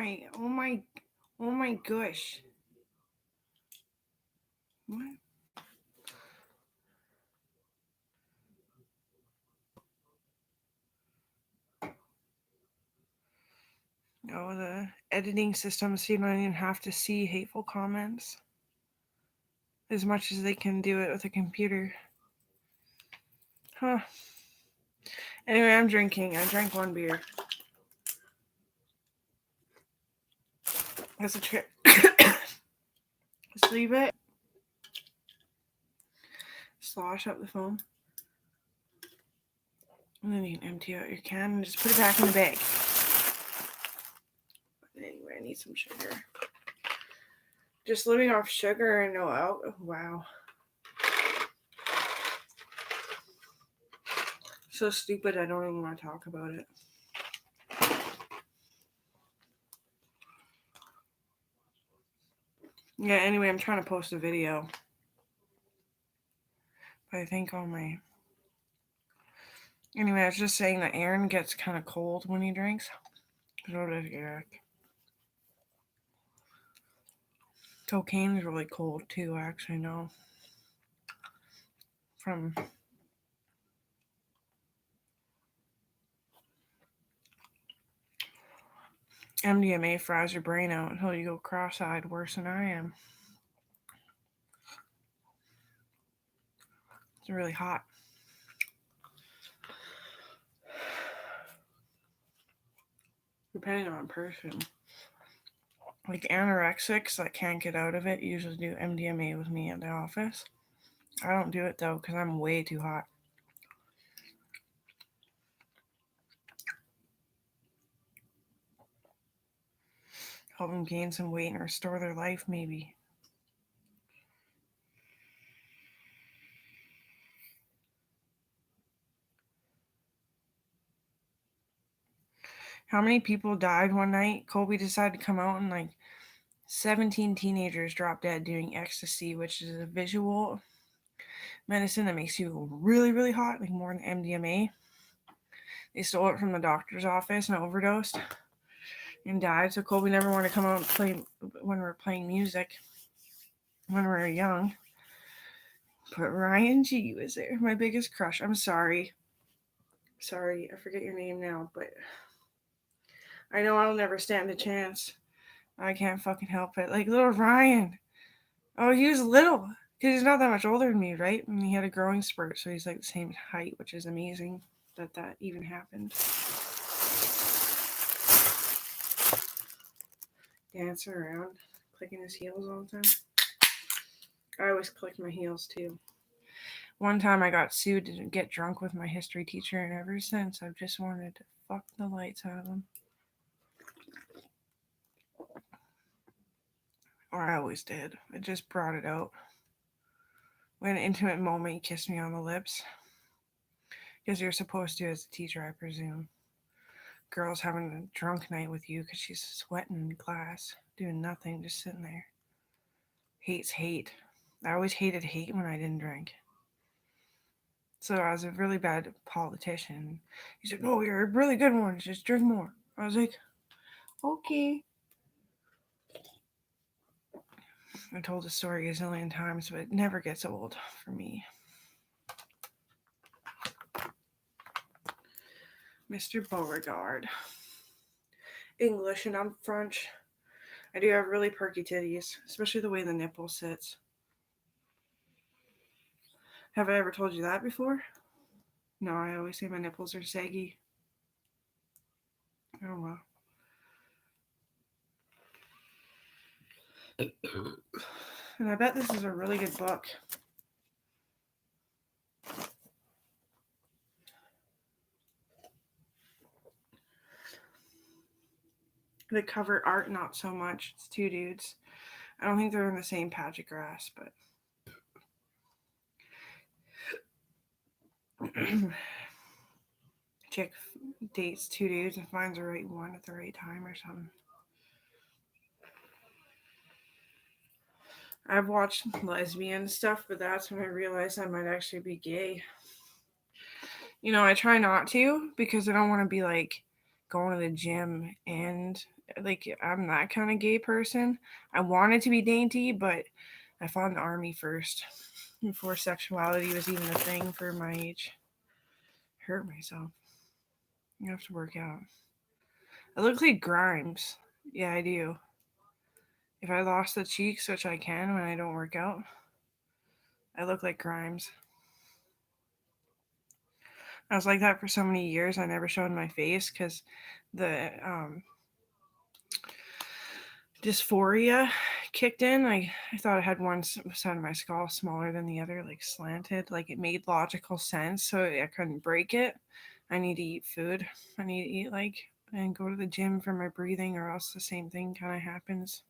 my gosh. What? Oh, the editing system so you don't even have to see hateful comments as much as they can do it with a computer. Huh. Anyway, I'm drinking. I drank one beer. That's a trip. Just leave it. Slosh up the foam. And then you can empty out your can and just put it back in the bag. But anyway, I need some sugar. Just living off sugar and no alcohol. Wow. So stupid, I don't even want to talk about it. Yeah, anyway, I'm trying to post a video. But I think all my... Anyway, I was just saying that Aaron gets kind of cold when he drinks. So does Eric. Cocaine is really cold too, I actually know. From... MDMA fries your brain out until you go cross-eyed worse than I am. It's really hot. Depending on person. Like anorexics that can't get out of it usually do MDMA with me at the office. I don't do it though because I'm way too hot. Help them gain some weight and restore their life, maybe. How many people died one night? Kobe decided to come out and 17 teenagers dropped dead doing ecstasy, which is a visual medicine that makes you really, really hot, like more than MDMA. They stole it from the doctor's office and overdosed and died. So Kobe never wanted to come out and play when we were playing music when we were young. But Ryan G was there, my biggest crush. I'm sorry. Sorry, I forget your name now, but I know I'll never stand a chance. I can't fucking help it. Like little Ryan. Oh, he was little. Because he's not that much older than me, right? And he had a growing spurt, so he's like the same height, which is amazing that even happened. Dancing around, clicking his heels all the time. I always click my heels too. One time I got sued to get drunk with my history teacher, and ever since I've just wanted to fuck the lights out of him. Or I always did. I just brought it out. When an intimate moment, he kissed me on the lips. Because you're supposed to as a teacher, I presume. Girl's having a drunk night with you because she's sweating in class, doing nothing, just sitting there. Hates hate. I always hated hate when I didn't drink. So I was a really bad politician. He said, "No, you're a really good one. Just drink more." I was like, "Okay." I told the story a zillion times, but it never gets old for me. Mr. Beauregard. English and I'm French. I do have really perky titties, especially the way the nipple sits. Have I ever told you that before? No, I always say my nipples are saggy. Oh well. And I bet this is a really good book. The cover art, not so much. It's two dudes. I don't think they're in the same patch of grass, but. Chick dates two dudes and finds the right one at the right time or something. I've watched lesbian stuff, but that's when I realized I might actually be gay. You know, I try not to because I don't want to be like going to the gym and Like, I'm that kind of gay person. I wanted to be dainty, but I fought in the army first before sexuality was even a thing for my age. Hurt myself. You have to work out. I look like Grimes. Yeah, I do. If I lost the cheeks, which I can when I don't work out, I look like Grimes. I was like that for so many years. I never showed my face because the dysphoria kicked in. I thought I had one side of my skull smaller than the other, like slanted. Like it made logical sense, so I couldn't break it. I need to eat food. I need to eat and go to the gym for my breathing, or else the same thing kind of happens.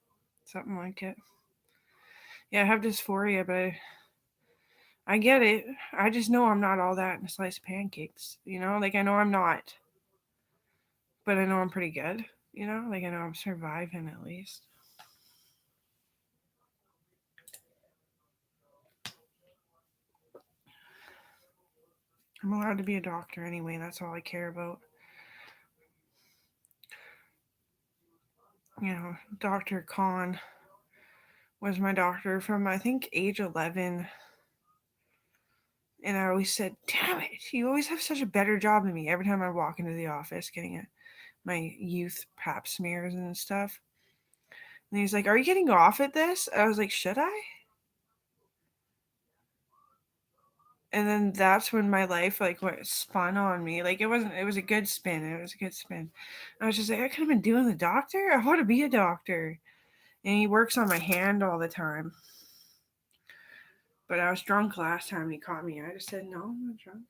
Something like it. Yeah, I have dysphoria, but I get it. I just know I'm not all that in a slice of pancakes. Like I know I'm not, but I know I'm pretty good. Like I know I'm surviving at least. I'm allowed to be a doctor anyway. That's all I care about. Dr. Khan was my doctor from I think age 11. And I always said, damn it, you always have such a better job than me. Every time I walk into the office getting my youth pap smears and stuff. And he's like, are you getting off at this? I was like, should I? And then that's when my life went spun on me. Like it was a good spin. It was a good spin. I was just like, I could have been doing the doctor. I want to be a doctor. And he works on my hand all the time. But I was drunk last time he caught me. I just said, no, I'm not drunk.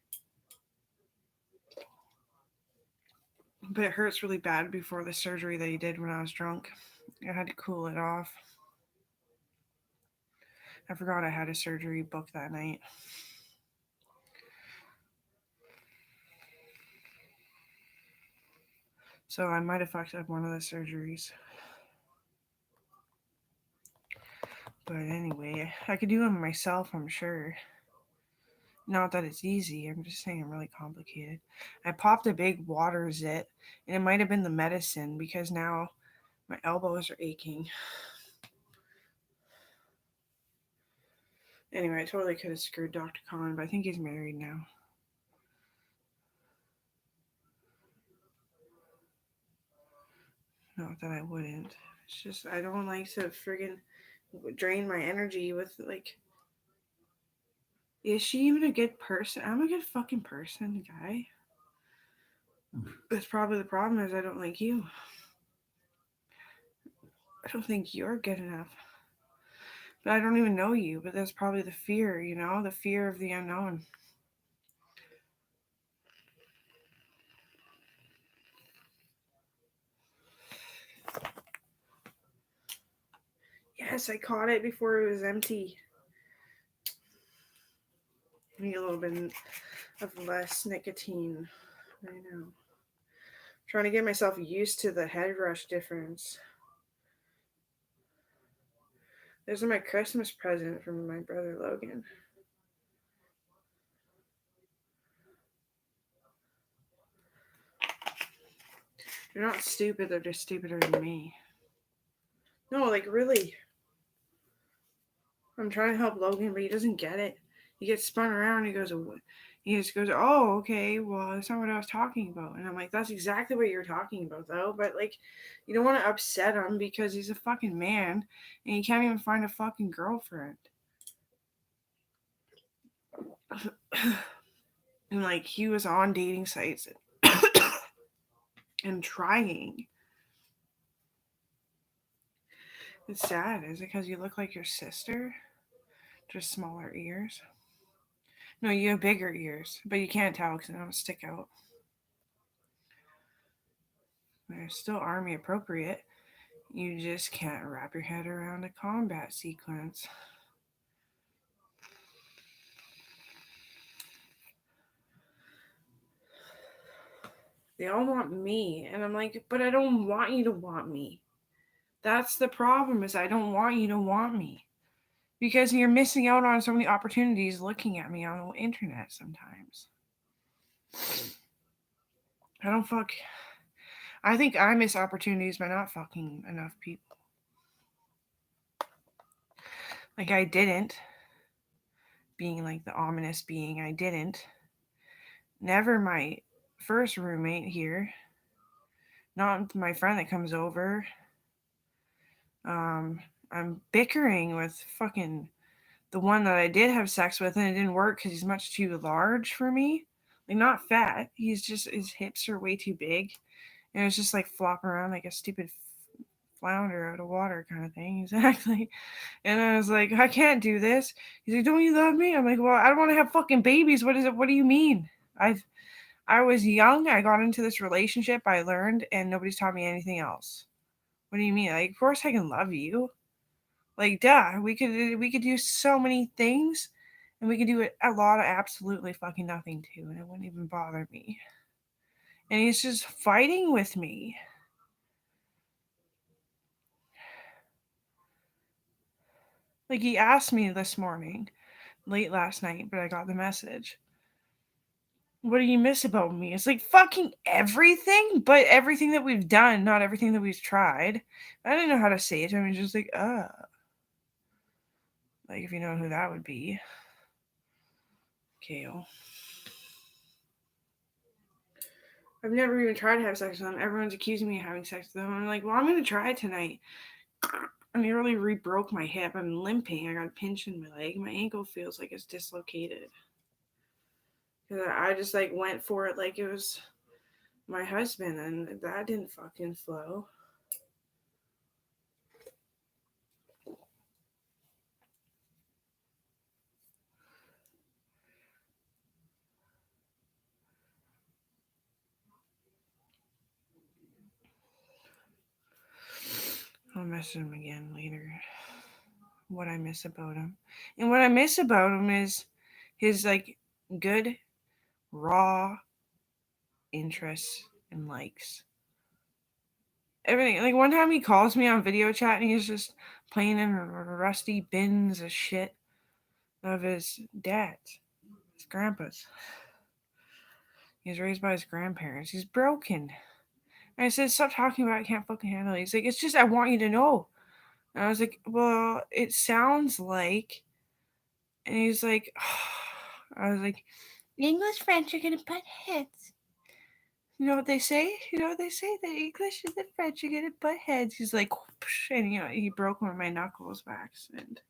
But it hurts really bad before the surgery that he did when I was drunk. I had to cool it off. I forgot I had a surgery booked that night. So I might have fucked up one of the surgeries. But anyway, I could do them myself, I'm sure. Not that it's easy, I'm just saying I'm really complicated. I popped a big water zit, and it might have been the medicine because now my elbows are aching. Anyway, I totally could have screwed Dr. Khan, but I think he's married now. Not that I wouldn't. It's just I don't like to friggin' drain my energy with Is she even a good person? I'm a good fucking person, guy. That's probably the problem is I don't like you. I don't think you're good enough. But I don't even know you, but that's probably the fear, the fear of the unknown. Yes, I caught it before it was empty. I need a little bit of less nicotine. I know. Trying to get myself used to the head rush difference. This is my Christmas present from my brother Logan. They're not stupid, they're just stupider than me. No, like really. I'm trying to help Logan, but he doesn't get it. He gets spun around. He just goes, oh, okay, well, that's not what I was talking about. And I'm like, that's exactly what you're talking about, though. But, you don't want to upset him because he's a fucking man and he can't even find a fucking girlfriend. And, he was on dating sites and trying. It's sad. Is it because you look like your sister? Just smaller ears? No, you have bigger ears, but you can't tell because they don't stick out. They're still army appropriate. You just can't wrap your head around a combat sequence. They all want me, and I'm like, but I don't want you to want me. That's the problem, is I don't want you to want me. Because you're missing out on so many opportunities looking at me on the internet sometimes. I don't fuck. I think I miss opportunities by not fucking enough people. Like I didn't, being like the ominous being, I didn't. Never my first roommate here. Not my friend that comes over. Um, I'm bickering with fucking the one that I did have sex with, and it didn't work because he's much too large for me. Like not fat. He's just his hips are way too big, and it's just like flopping around like a stupid flounder out of water kind of thing. Exactly. And I was like, I can't do this. He's like, don't you love me? I'm like, well, I don't want to have fucking babies. What is it? What do you mean? I was young. I got into this relationship. I learned, and nobody's taught me anything else. What do you mean? Like, of course I can love you. Like, duh. We could do so many things, and we could do it a lot of absolutely fucking nothing too, and it wouldn't even bother me. And he's just fighting with me. Like he asked me this morning, late last night, but I got the message. What do you miss about me? It's like fucking everything, but everything that we've done, not everything that we've tried. I didn't know how to say it. I mean, just like, like if you know who that would be, Kale. I've never even tried to have sex with them. Everyone's accusing me of having sex with them. I'm like, well, I'm gonna try it tonight. I nearly re-broke my hip. I'm limping. I got a pinch in my leg. My ankle feels like it's dislocated. Cause I just like went for it like it was my husband, and that didn't fucking flow. I'll message him again later. What I miss about him. And what I miss about him is his like good raw interests and likes. Everything. Like one time he calls me on video chat and he's just playing in rusty bins of shit of his dad's, his grandpa's. He was raised by his grandparents. He's broken. And I said, stop talking about it. I can't fucking handle it. He's like, it's just I want you to know. And I was like, well, it sounds like. And he's like, I was like, English, French are gonna butt heads. You know what they say? You know what they say? The English and the French are gonna butt heads. He's like, whoosh, and you know, he broke one of my knuckles by accident.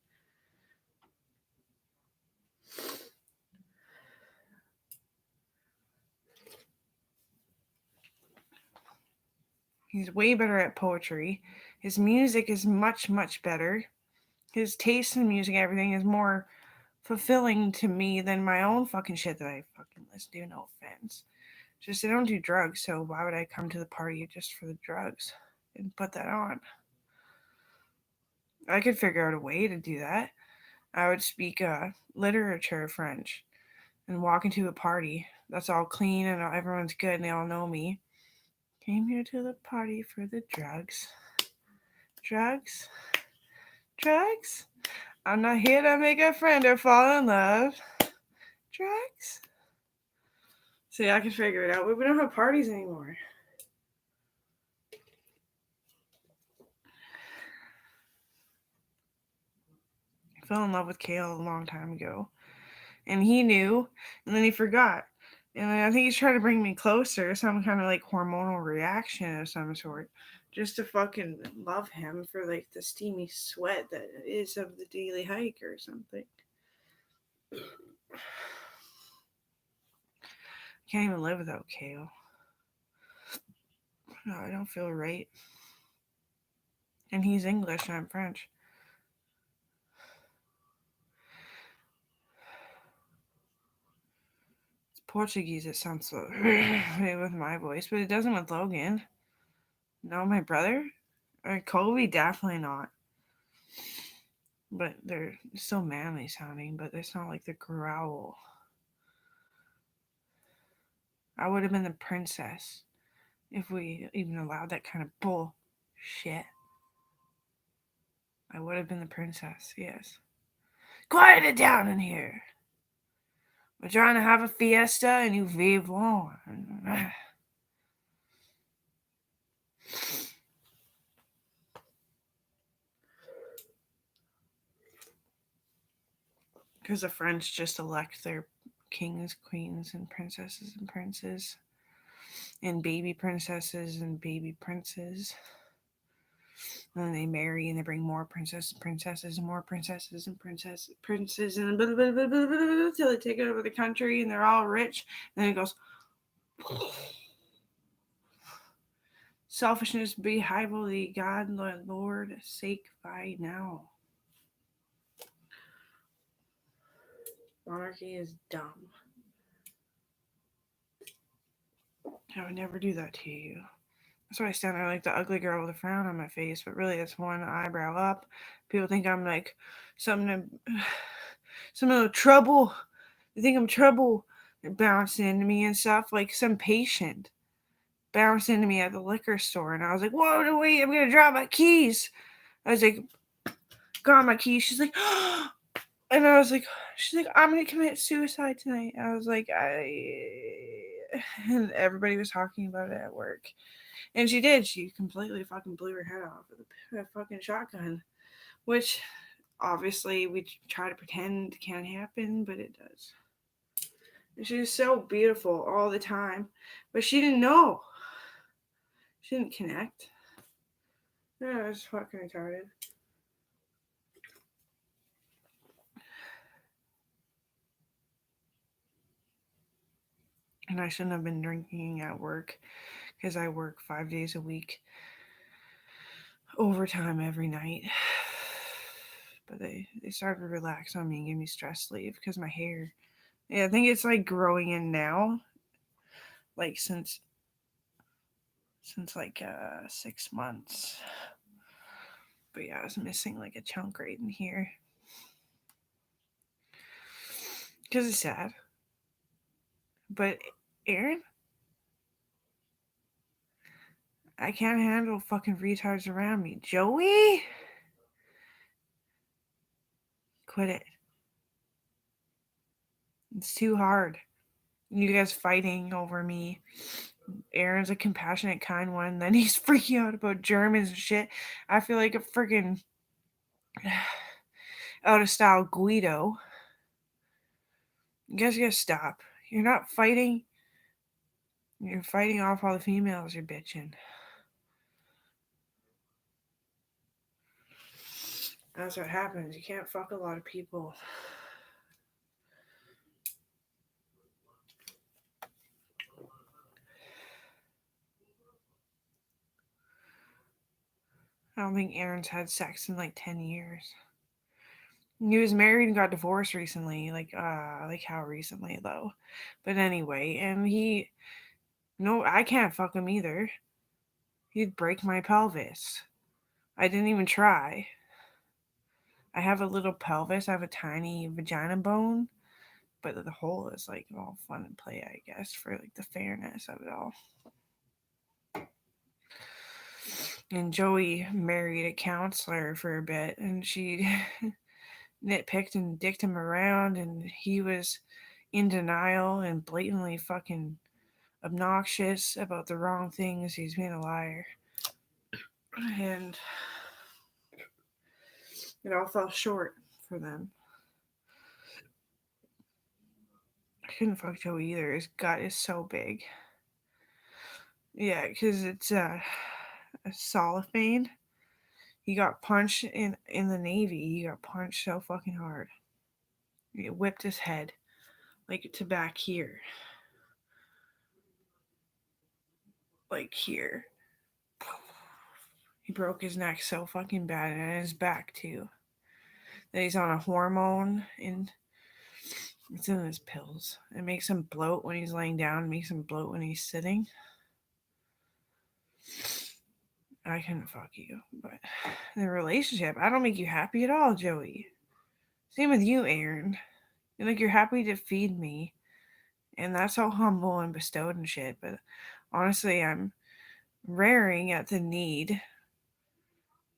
He's way better at poetry. His music is much, much better. His taste in music, everything is more fulfilling to me than my own fucking shit that I fucking listen to. No offense. Just I don't do drugs, so why would I come to the party just for the drugs and put that on? I could figure out a way to do that. I would speak literature French and walk into a party that's all clean and everyone's good and they all know me. Came here to the party for the drugs. Drugs? Drugs? I'm not here to make a friend or fall in love. Drugs? See, I can figure it out. We don't have parties anymore. I fell in love with Kale a long time ago. And he knew, and then he forgot. And I think he's trying to bring me closer, some kind of like hormonal reaction of some sort, just to fucking love him for like the steamy sweat that is of the daily hike or something. Can't even live without Kale. No, I don't feel right. And he's English and I'm French. It's Portuguese, it sounds so with my voice, but it doesn't with Logan. No, my brother? Or Kobe, definitely not. But they're still manly sounding, but it's not like the growl. I would have been the princess if we even allowed that kind of bullshit. I would have been the princess, yes. Quiet it down in here. We're trying to have a fiesta and you vive on. because the French just elect their kings, queens, and princesses and princes, and baby princesses and baby princes. And then they marry and they bring more princesses and more princesses and princes and blah, blah, blah, blah, blah, blah, till they take over the country and they're all rich. And then it goes, selfishness be highly thee, God, the Lord, sake by now. Monarchy is dumb. I would never do that to you. That's why I stand there like the ugly girl with a frown on my face, but really it's one eyebrow up. People think I'm like something, some trouble. They think I'm trouble bouncing into me and stuff, like some patient bounced into me at the liquor store, and I was like, "Whoa, no, wait! I'm gonna drop my keys." I was like, "Got my keys." She's like, and I was like, "She's like, I'm gonna commit suicide tonight." I was like, and everybody was talking about it at work. And she did. She completely fucking blew her head off with a fucking shotgun. Which, obviously, we try to pretend can't happen, but it does. And she was so beautiful all the time. But she didn't know. She didn't connect. Yeah, I was fucking retarded. And I shouldn't have been drinking at work because I work 5 days a week, overtime every night. But they started to relax on me and give me stress leave because my hair. Yeah, I think it's like growing in now, like since like 6 months. But yeah, I was missing like a chunk right in here because it's sad. But Aaron, I can't handle fucking retards around me. Joey, quit it. It's too hard. You guys fighting over me. Aaron's a compassionate, kind one. Then he's freaking out about Germans and shit. I feel like a freaking out of style Guido. You guys gotta stop. You're not fighting. You're fighting off all the females. You're bitching. That's what happens. You can't fuck a lot of people. I don't think Aaron's had sex in like 10 years. He was married and got divorced recently. Like how recently though. But anyway, and no, I can't fuck him either. He'd break my pelvis. I didn't even try. I have a little pelvis. I have a tiny vagina bone, but the hole is like all fun and play, I guess, for like the fairness of it all. And Joey married a counselor for a bit, and she nitpicked and dicked him around, and he was in denial and blatantly fucking obnoxious about the wrong things. He's being a liar. And it all fell short for them. I couldn't fuck Joey either. His gut is so big. Yeah, because it's a cellophane. He got punched in the Navy. He got punched so fucking hard. It whipped his head like to back here, like here. He broke his neck so fucking bad, and his back too. That he's on a hormone, and it's in his pills. It makes him bloat when he's laying down. It makes him bloat when he's sitting. I couldn't fuck you, but the relationship, I don't make you happy at all, Joey. Same with you, Aaron. You're happy to feed me, and that's all humble and bestowed and shit. But honestly, I'm raring at the need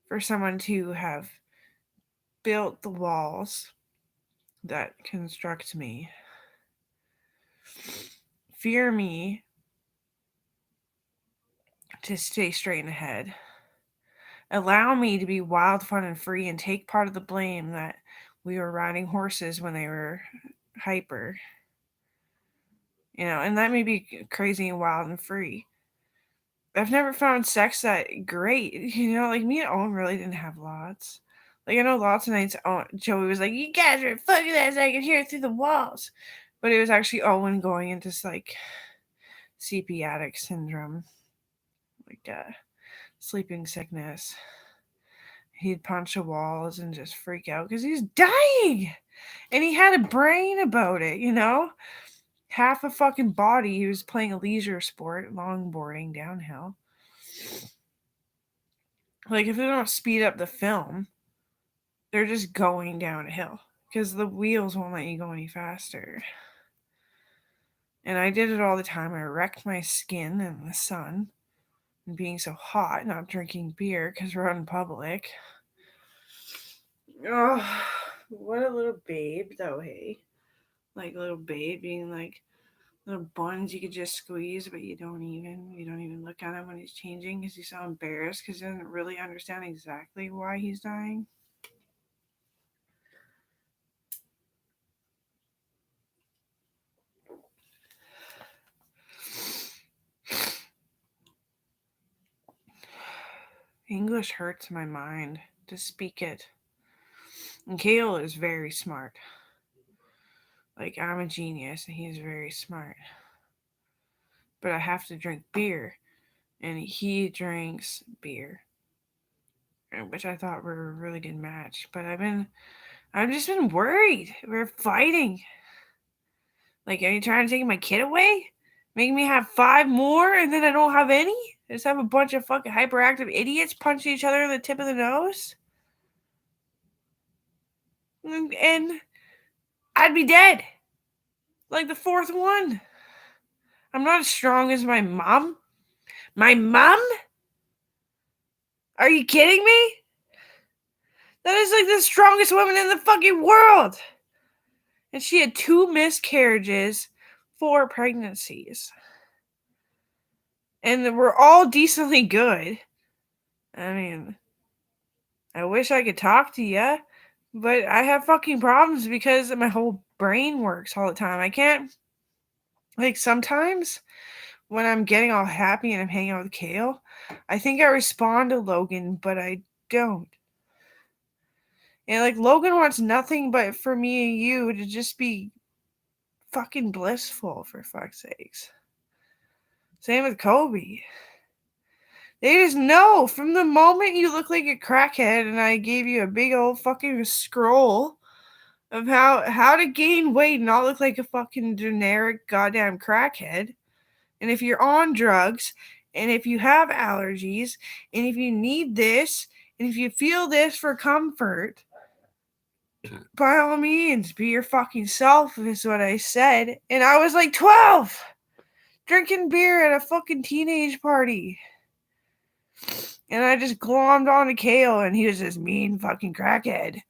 for someone to have built the walls that construct me, fear me to stay straight and ahead, allow me to be wild, fun, and free, and take part of the blame that we were riding horses when they were hyper. And that may be crazy and wild and free. I've never found sex that great. Like me and Owen really didn't have lots. Like I know lots of nights Joey was like, "You guys are fucking that I can hear it through the walls," but it was actually Owen going into like CP addict syndrome, like sleeping sickness. He'd punch the walls and just freak out because he's dying, and he had a brain about it. Half a fucking body. He was playing a leisure sport, longboarding downhill. Like if they don't speed up the film, they're just going downhill because the wheels won't let you go any faster. And I did it all the time. I wrecked my skin in the sun and being so hot, not drinking beer because we're out in public. Oh, what a little babe, though, hey? Like little babe being like little buns you could just squeeze, but you don't even look at him when he's changing because he's so embarrassed because he doesn't really understand exactly why he's dying. English hurts my mind to speak it. And Kale is very smart. Like, I'm a genius and he's very smart. But I have to drink beer. And he drinks beer. Which I thought were a really good match. But I've just been worried. We're fighting. Like, are you trying to take my kid away? Make me have 5 more and then I don't have any? Just have a bunch of fucking hyperactive idiots punching each other in the tip of the nose? And I'd be dead. Like the 4th one. I'm not as strong as my mom. My mom? Are you kidding me? That is like the strongest woman in the fucking world. And she had 2 miscarriages, 4 pregnancies. And we're all decently good. I mean, I wish I could talk to you, but I have fucking problems because my whole brain works all the time. I can't, like, sometimes when I'm getting all happy and I'm hanging out with Kale, I think I respond to Logan, but I don't. And like Logan wants nothing but for me and you to just be fucking blissful, for fuck's sakes. Same with Kobe. They just know from the moment you look like a crackhead and I gave you a big old fucking scroll of how to gain weight and not look like a fucking generic goddamn crackhead. And if you're on drugs, and if you have allergies, and if you need this, and if you feel this for comfort, by all means, be your fucking self, is what I said. And I was like 12, drinking beer at a fucking teenage party. And I just glommed onto Kale, and he was this mean fucking crackhead.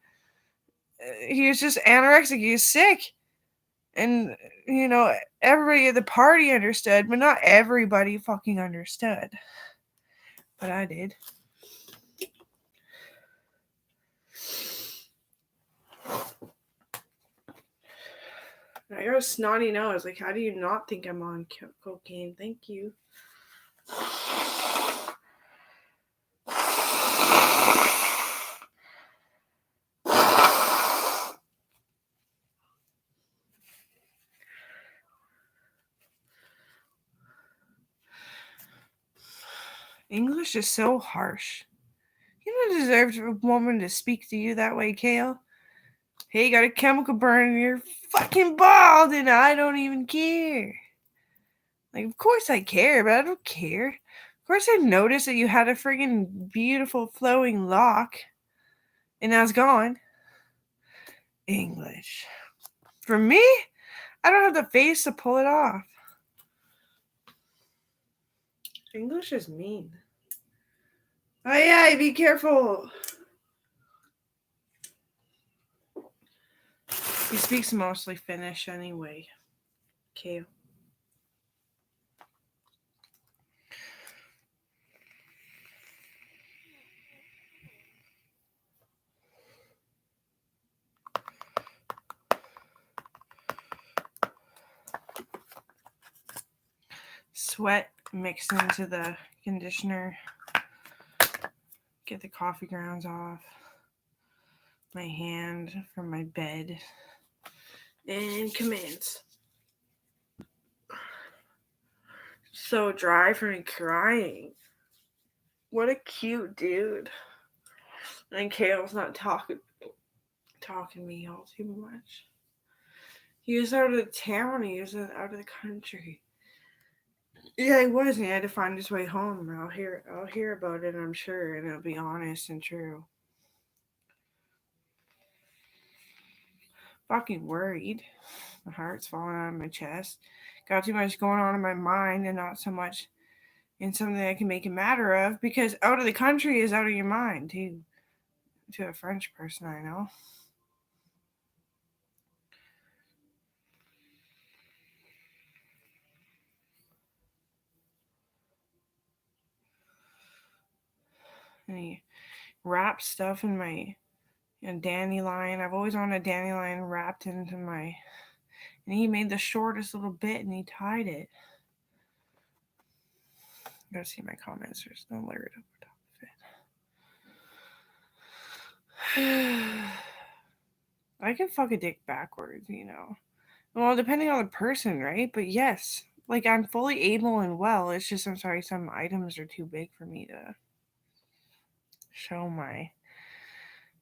He was just anorexic. He was sick. And, everybody at the party understood, but not everybody fucking understood. But I did. I got a snotty nose. Like, how do you not think I'm on cocaine? Thank you. English is so harsh. You don't deserve a woman to speak to you that way, Kale. Hey, you got a chemical burn and you're fucking bald and I don't even care. Like, of course I care, but I don't care. Of course I noticed that you had a friggin' beautiful flowing lock and now it's gone. English. For me, I don't have the face to pull it off. English is mean. Oh yeah, be careful. He speaks mostly Finnish anyway. Kale. sweat mixed into the conditioner. Get the coffee grounds off my hand from my bed. And commence. So dry from me crying. What a cute dude. And Kale's not talking to me all too much. He was out of town. He was out of the country. Yeah, he was. And he had to find his way home. I'll hear about it, I'm sure, and it'll be honest and true. Fucking worried. My heart's falling out of my chest. Got too much going on in my mind, and not so much in something I can make a matter of. Because out of the country is out of your mind too. To a French person I know. And he wrapped stuff in my dandelion. I've always wanted a dandelion wrapped into my. And he made the shortest little bit and he tied it. You gotta see my comments. There's no layered over top of it. I can fuck a dick backwards, you know. Well, depending on the person, right? But yes, like I'm fully able and well. It's just I'm sorry, some items are too big for me to show my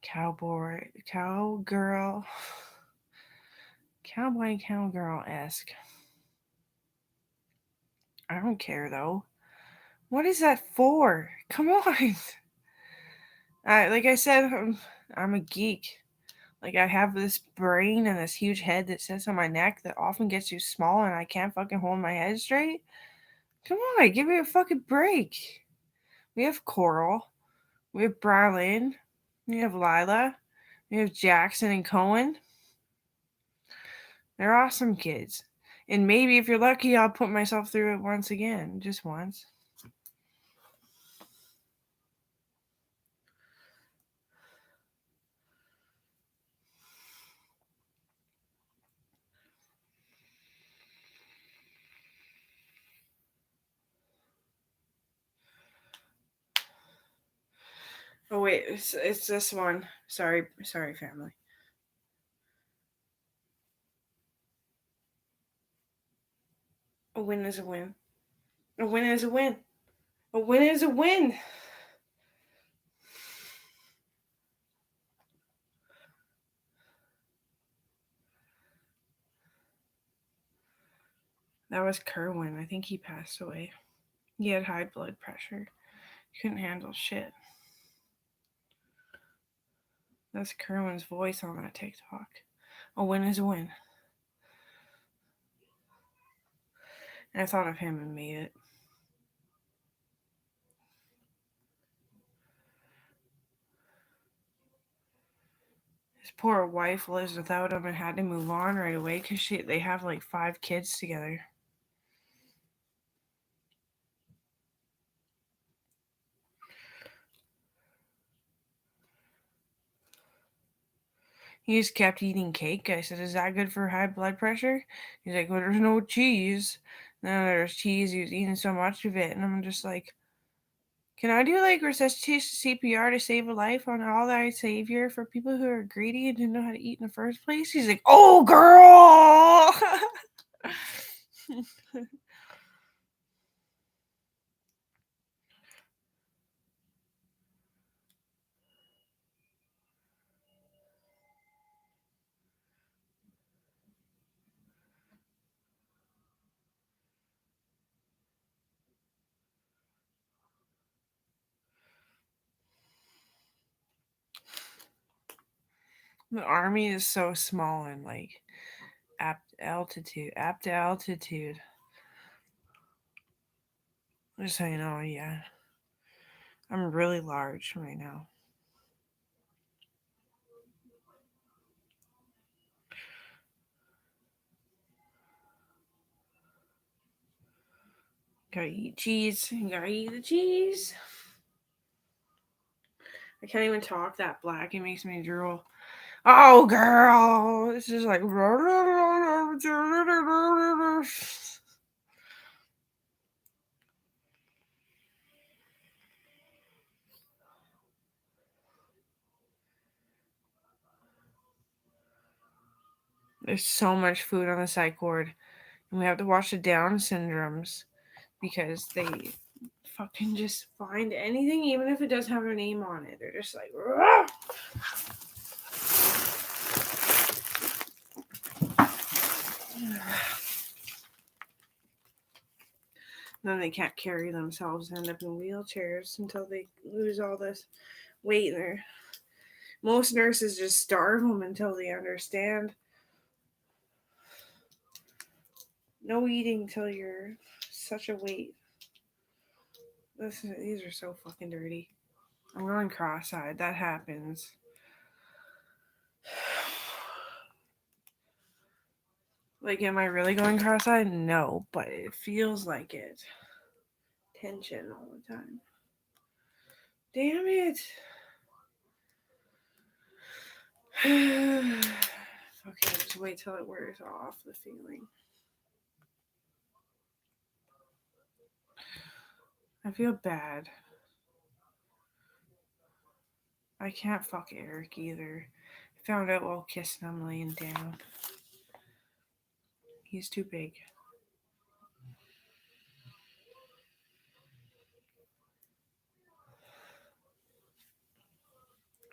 cowboy, cowgirl, cowgirl-esque. I don't care though. What is that for? Come on. Like I said, I'm a geek. Like I have this brain and this huge head that sits on my neck that often gets too small and I can't fucking hold my head straight. Come on, give me a fucking break. We have Coral. We have Brylin. We have Lila. We have Jackson and Cohen. They're awesome kids. And maybe if you're lucky, I'll put myself through it once again. Just once. Oh wait, it's this one. Sorry, family. A win is a win. A win is a win. A win is a win. That was Kerwin. I think he passed away. He had high blood pressure. He couldn't handle shit. That's Kerwin's voice on that TikTok. A win is a win. And I thought of him and made it. His poor wife lives without him and had to move on right away because they have like 5 kids together. He just kept eating cake. I said, "Is that good for high blood pressure?" He's like, "Well, there's no cheese." No, there's cheese. He was eating so much of it. And I'm just like, can I do like resuscitation CPR to save a life on all thy savior for people who are greedy and didn't know how to eat in the first place? He's like, "Oh, girl." The army is so small and like apt altitude. Just so you know, yeah. I'm really large right now. Gotta eat cheese. Gotta eat the cheese. I can't even talk that black. It makes me drool. Oh, girl. It's just like. There's so much food on the psych ward, and we have to watch the Down syndromes because they fucking just find anything, even if it doesn't have their name on it. They're just like, "Rah!" Then they can't carry themselves and end up in wheelchairs until they lose all this weight. Most nurses just starve them until they understand. No eating till you're such a weight. These are so fucking dirty. I'm going cross-eyed. That happens. Like, am I really going cross-eyed? No, but it feels like it. Tension all the time. Damn it. Okay, just wait till it wears off, the feeling. I feel bad. I can't fuck Eric either. I found out while kissing him laying down. He's too big.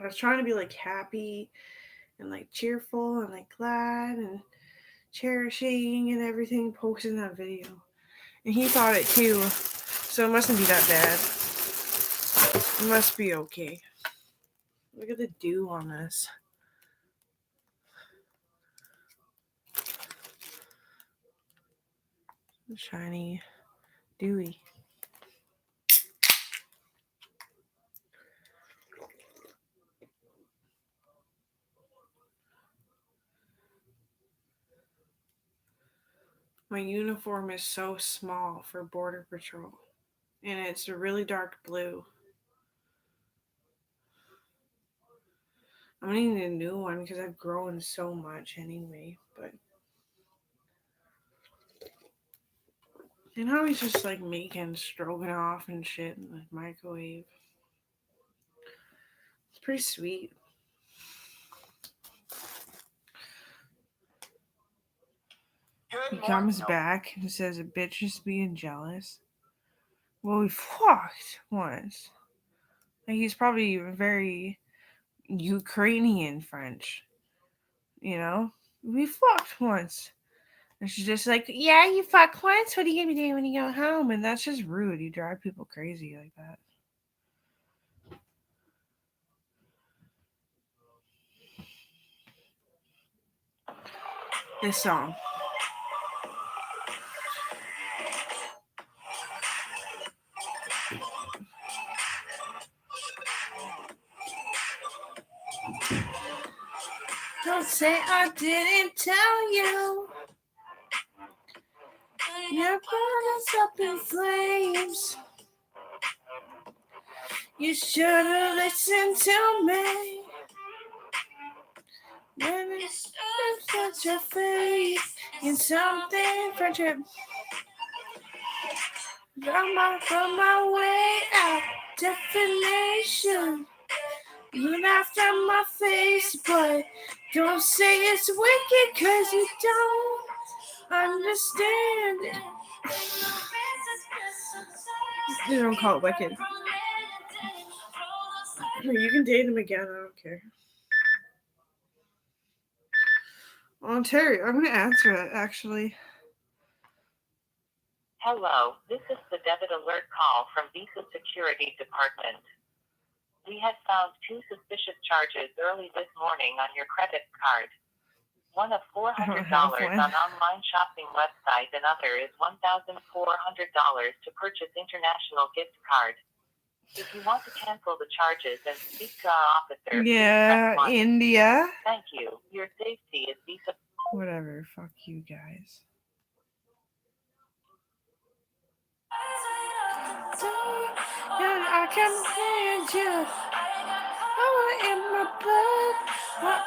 I was trying to be like happy and like cheerful and like glad and cherishing and everything, posting that video. And he thought it too. So it mustn't be that bad. It must be okay. Look at the dew on this. Shiny, dewy. My uniform is so small for Border Patrol. And it's a really dark blue. I'm gonna need a new one because I've grown so much anyway. But you know, he's just like making stroganoff and shit in the microwave. It's pretty sweet. He comes back and says a bitch is being jealous. Well, we fucked once. Like, he's probably very Ukrainian French. You know? We fucked once. And she's just like, yeah, you fuck once. What are you gonna be doing when you go home? And that's just rude. You drive people crazy like that. This song. Don't say I didn't tell you. Your body's up in flames. You should have listened to me. When it's such a faith in something friendship. From my way out, definition. You laughed at my face, but don't say it's wicked, cause you don't understand it. They don't call it wicked. You can date him again, I don't care. Ontario, I'm gonna answer it actually. Hello, this is the debit alert call from Visa Security Department. We had found 2 suspicious charges early this morning on your credit card. One of $400 on online shopping website and other is $1,400 to purchase international gift card. If you want to cancel the charges and speak to our officer, yeah, please press 1. India. Thank you. Your safety is Visa. Whatever, fuck you guys. I command you. Oh, in my blood.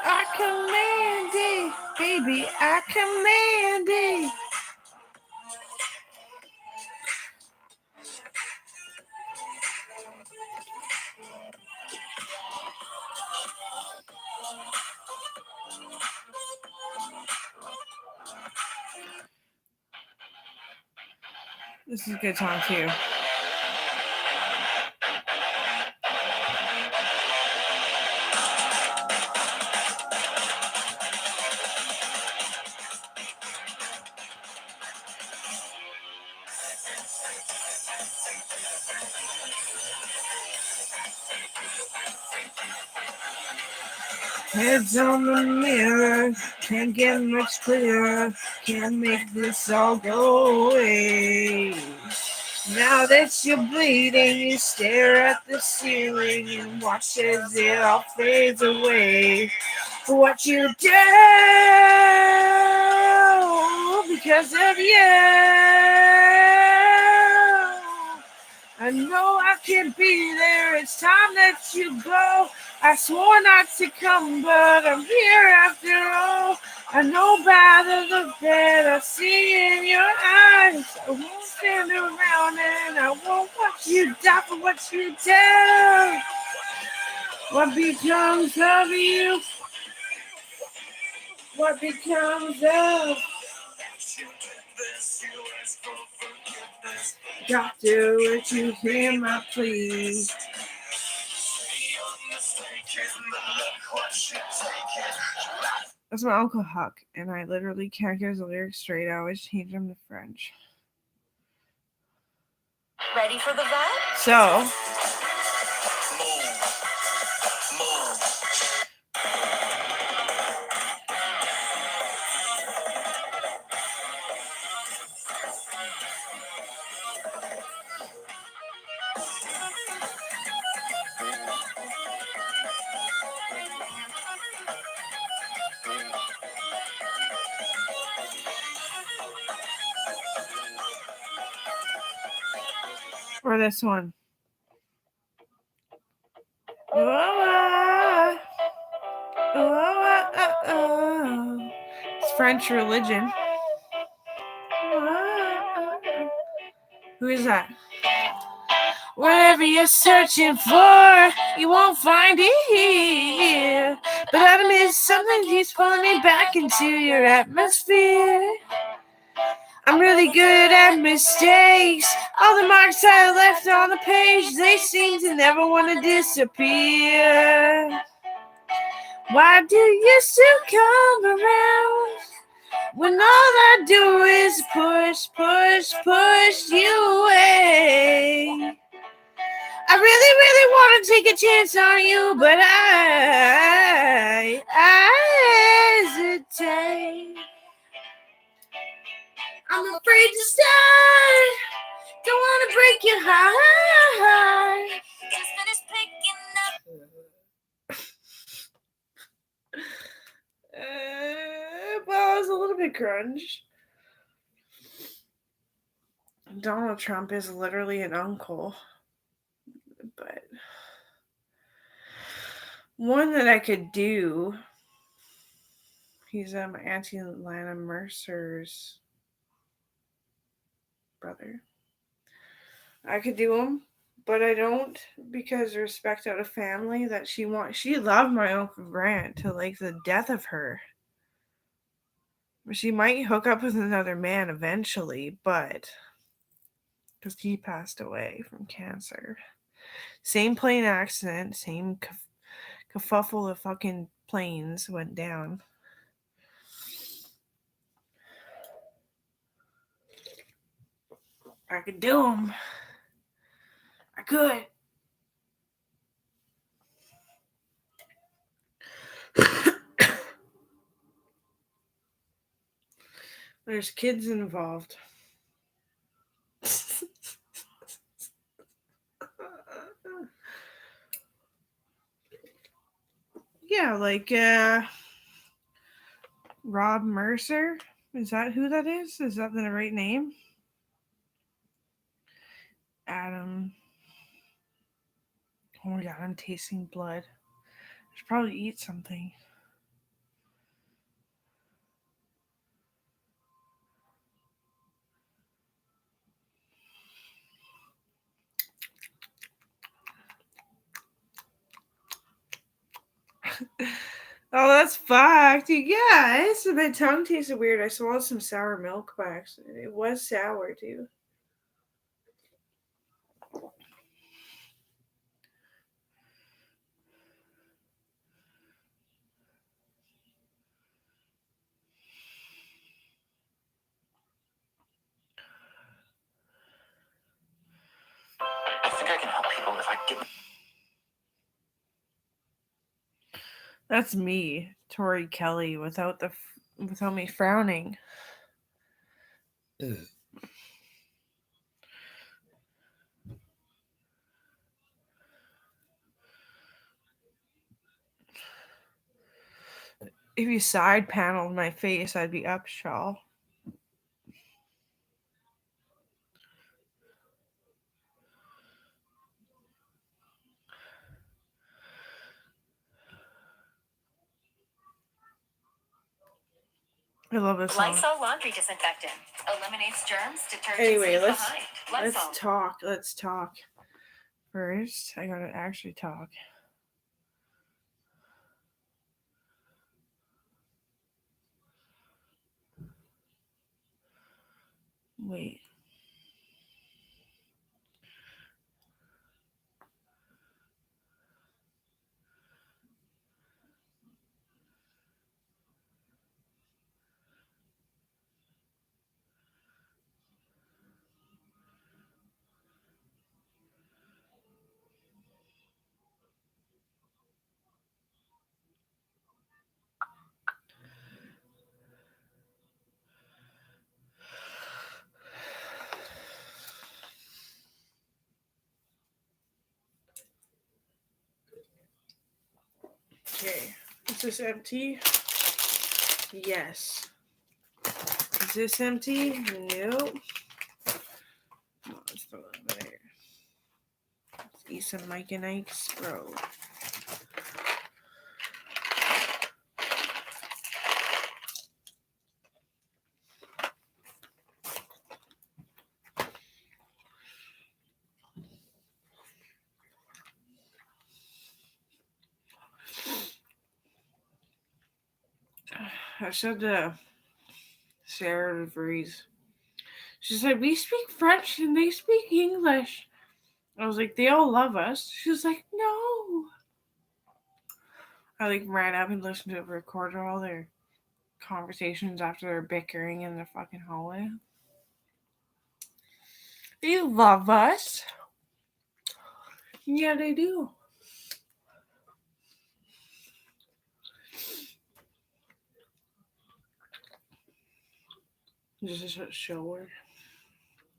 I command it. Baby, I command it. This is a good song too. Heads on the mirror, can't get much clearer, can't make this all go away. Now that you're bleeding, you stare at the ceiling and watch as it all fades away. For what you do because of you. I know I can't be there, it's time that you go. I swore not to come, but I'm here after all. I know by the look that I see in your eyes, I won't stand around and I won't watch you die for what you do. What becomes of you? What becomes of? Doctor, would you hear my plea? That's my Uncle Huck, and I literally can't get his lyrics straight. I always change them to French. Ready for the vet? So, or this one. It's French Religion. Who is that? Whatever you're searching for, you won't find it here. But I miss something keeps pulling me back into your atmosphere. I'm really good at mistakes. All the marks I left on the page, they seem to never want to disappear. Why do you still come around when all I do is push you away? I really want to take a chance on you, but I hesitate. I'm afraid to start. Don't want to break your heart. Just finished picking up. Well, it was a little bit grunge. Donald Trump is literally an uncle. But one that I could do, he's Auntie Lana Mercer's brother. I could do him, but I don't because respect out of family that she loved my Uncle Grant to like the death of her. She might hook up with another man eventually, but because he passed away from cancer. Same plane accident, same kerfuffle of fucking planes went down. I could do them. I could. There's kids involved. Yeah, like Rob Mercer. Is that who that is? Is that the right name? Adam. Oh my god, I'm tasting blood. I should probably eat something. Oh, that's fucked. You guys, my tongue tasted weird. I swallowed some sour milk by accident. It was sour too. That's me, Tori Kelly, without me frowning. If you side paneled my face, I'd be Upshaw. I love this song. Lysol laundry disinfectant eliminates germs, detergents Anyway, leave let's behind. Lysol. let's talk. First, I gotta actually talk. Wait. Okay. Is this empty? Yes. Is this empty? Nope. No, it's still over there. Let's eat some Mike and Ike's, bro. I said to Sarah DeVries, she said, we speak French and they speak English. I was like, they all love us. She was like, no. I ran up and listened to recorded all their conversations after they're bickering in the fucking hallway. They love us. Yeah, they do. Just a show her.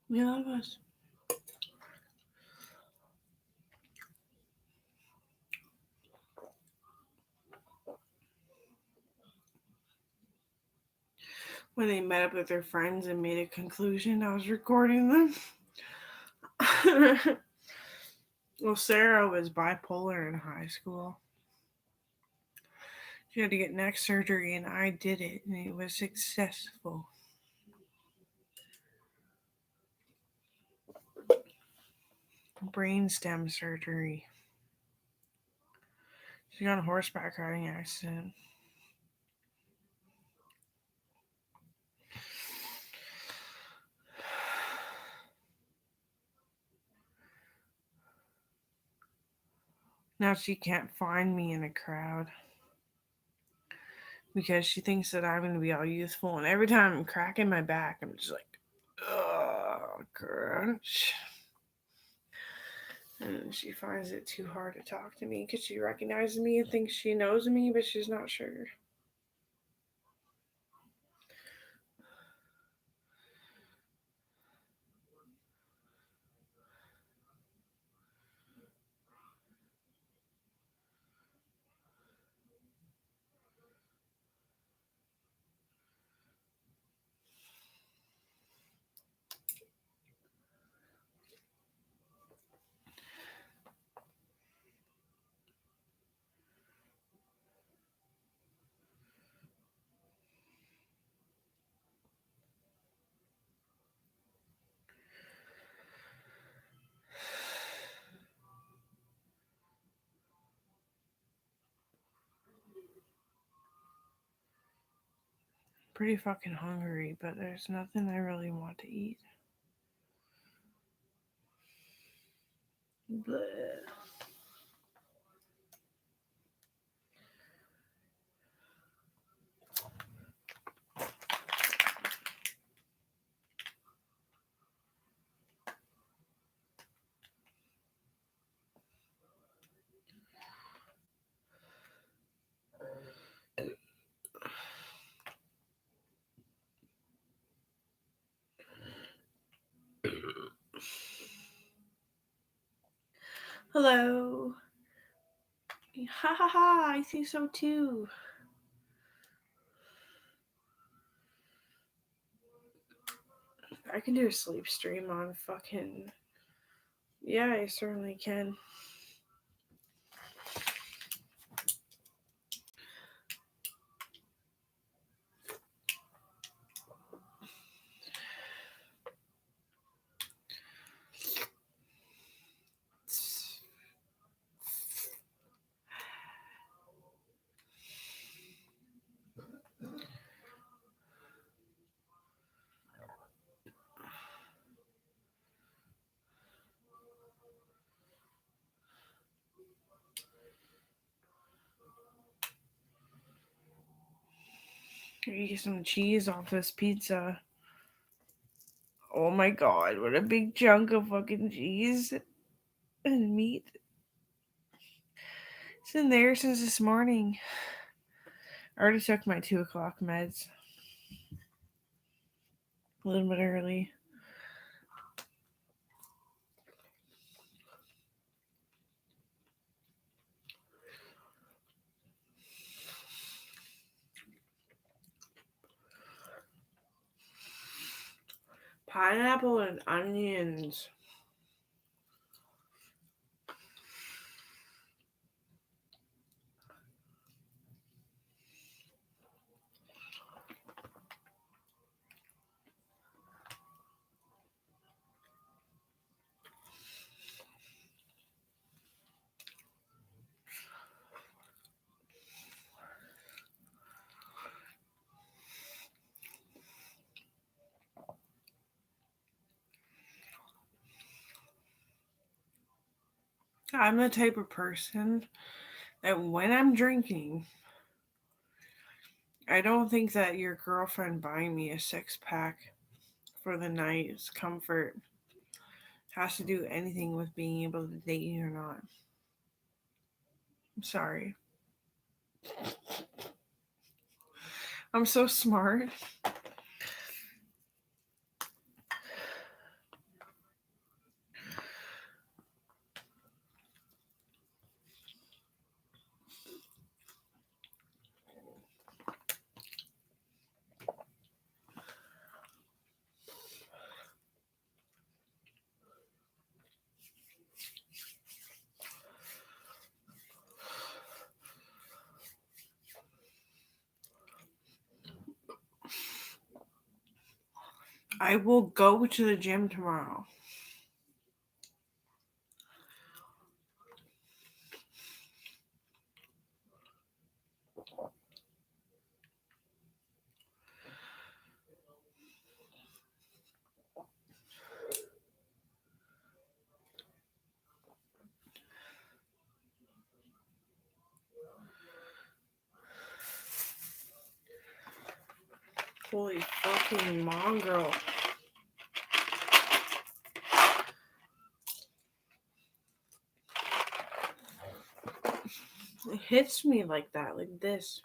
They love us. When they met up with their friends and made a conclusion, I was recording them. Well, Sarah was bipolar in high school. She had to get neck surgery, and I did it, and it was successful. Brainstem surgery. She got in a horseback riding accident. Now she can't find me in a crowd because she thinks that I'm going to be all youthful. And every time I'm cracking my back, I'm just like, ugh, crunch. And she finds it too hard to talk to me because she recognizes me and thinks she knows me, but she's not sure. Pretty fucking hungry, but there's nothing I really want to eat. Bleh. Hello. Ha ha ha, I think so too. I can do a sleep stream on fucking. Yeah, I certainly can. You get some cheese off this pizza. Oh my god, what a big chunk of fucking cheese and meat. It's in there since this morning. I already took my 2 o'clock meds. A little bit early. Pineapple and onions. I'm the type of person that when I'm drinking, I don't think that your girlfriend buying me a 6-pack for the night's comfort has to do anything with being able to date you or not. I'm sorry. I'm so smart. I will go to the gym tomorrow. Holy fucking mongrel. It hits me like that, like this.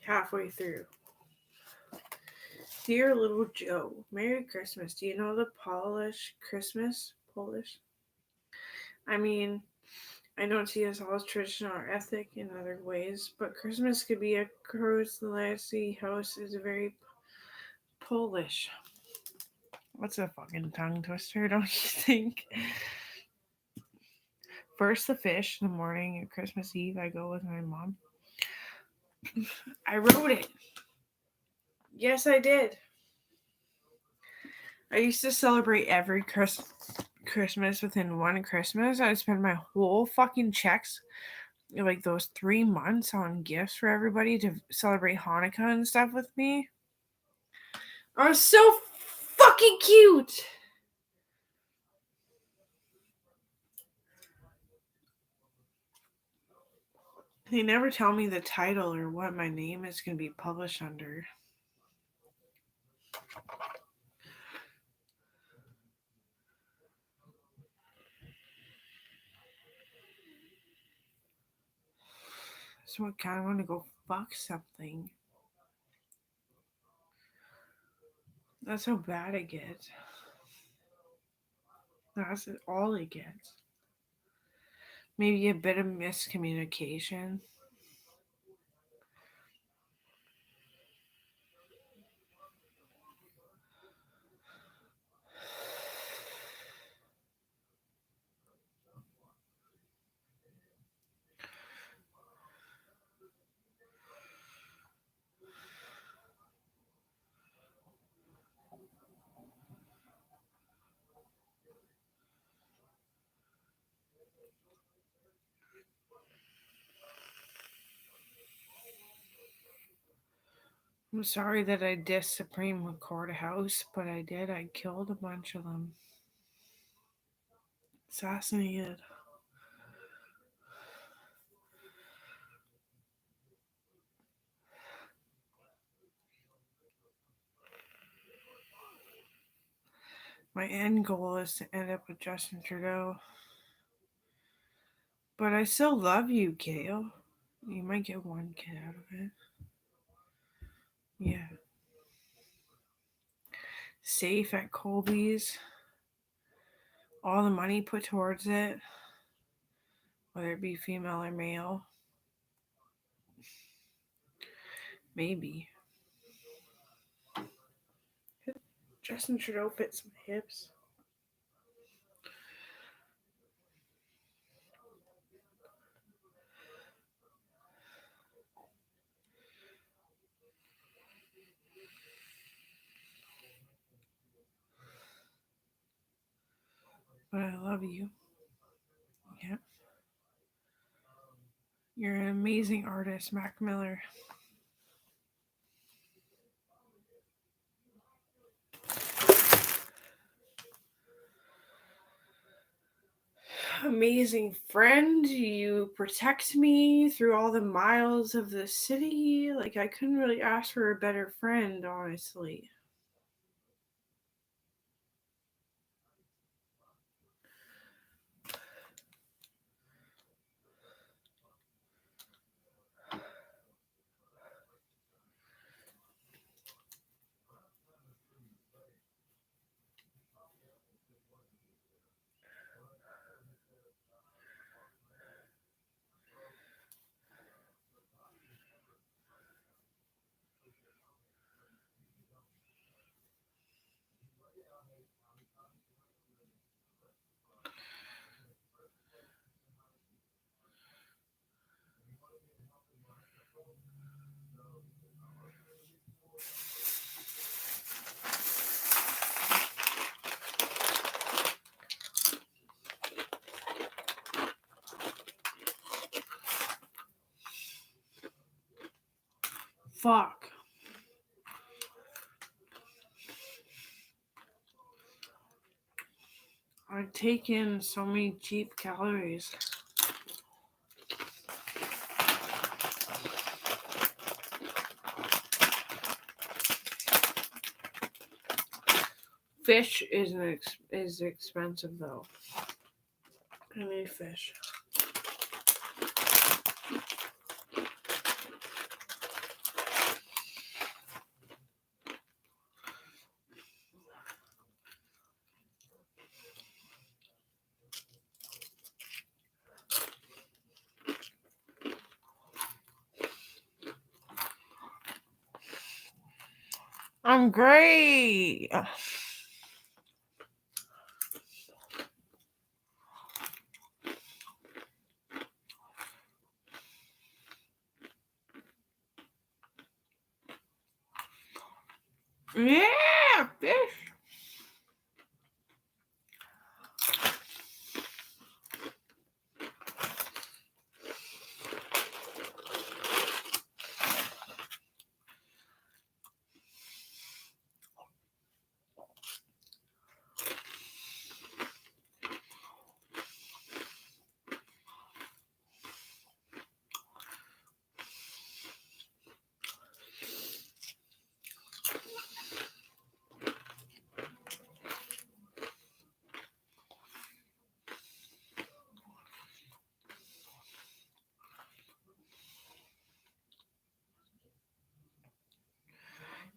Halfway through. Dear little Joe, Merry Christmas. Do you know the Polish Christmas? Polish? I mean, I don't see us all as traditional or ethnic in other ways, but Christmas could be a Królewski house is very Polish. What's a fucking tongue twister, don't you think? First, the fish in the morning of Christmas Eve, I go with my mom. I wrote it. Yes, I did. I used to celebrate every Christmas within one Christmas. I would spend my whole fucking checks, like those 3 months, on gifts for everybody to celebrate Hanukkah and stuff with me. I was so fucking cute. They never tell me the title or what my name is going to be published under. So I kind of want to go fuck something. That's how bad it gets. That's all it gets. Maybe a bit of miscommunication. I'm sorry that I dissed Supreme Courthouse, but I did. I killed a bunch of them. Assassinated. My end goal is to end up with Justin Trudeau. But I still love you, Gail. You might get one kid out of it. Yeah. Safe at Colby's. All the money put towards it, whether it be female or male. Maybe. Justin Trudeau fits my hips. But I love you. Yeah. You're an amazing artist, Mac Miller. Amazing friend. You protect me through all the miles of the city. Like, I couldn't really ask for a better friend, honestly. Fuck. I've taken so many cheap calories. Fish is expensive though. I need fish. I'm great. Yeah, fish.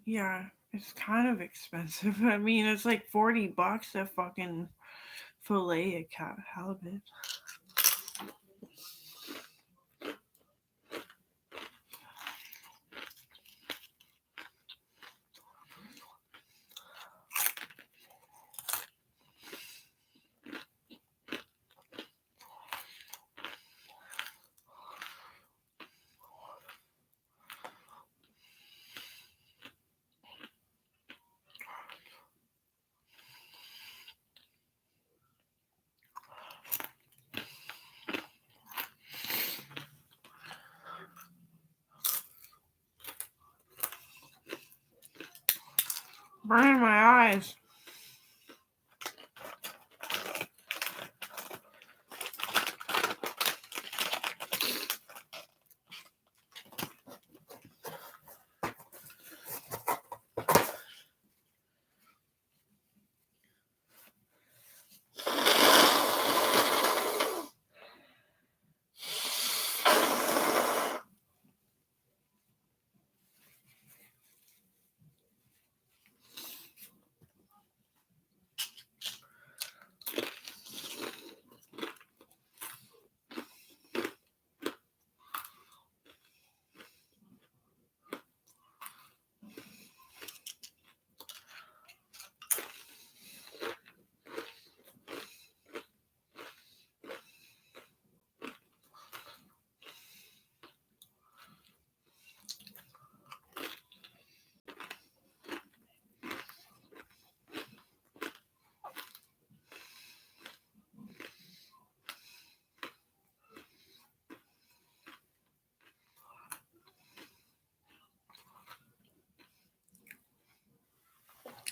Yeah, it's kind of expensive. I mean, it's like $40 a fucking fillet of halibut. Burning my eyes.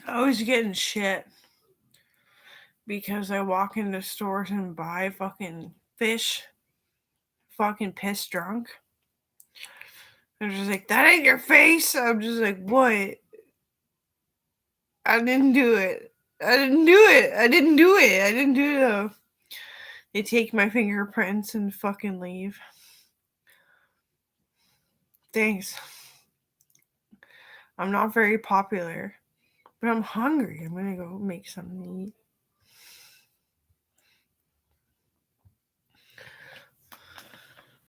I was getting shit because I walk into stores and buy fucking fish, fucking pissed drunk. They're just like, that ain't your face. I'm just like, what? I didn't do it. I didn't do it. I didn't do it. I didn't do it. They take my fingerprints and fucking leave. Thanks. I'm not very popular, but I'm hungry. I'm gonna go make something to eat.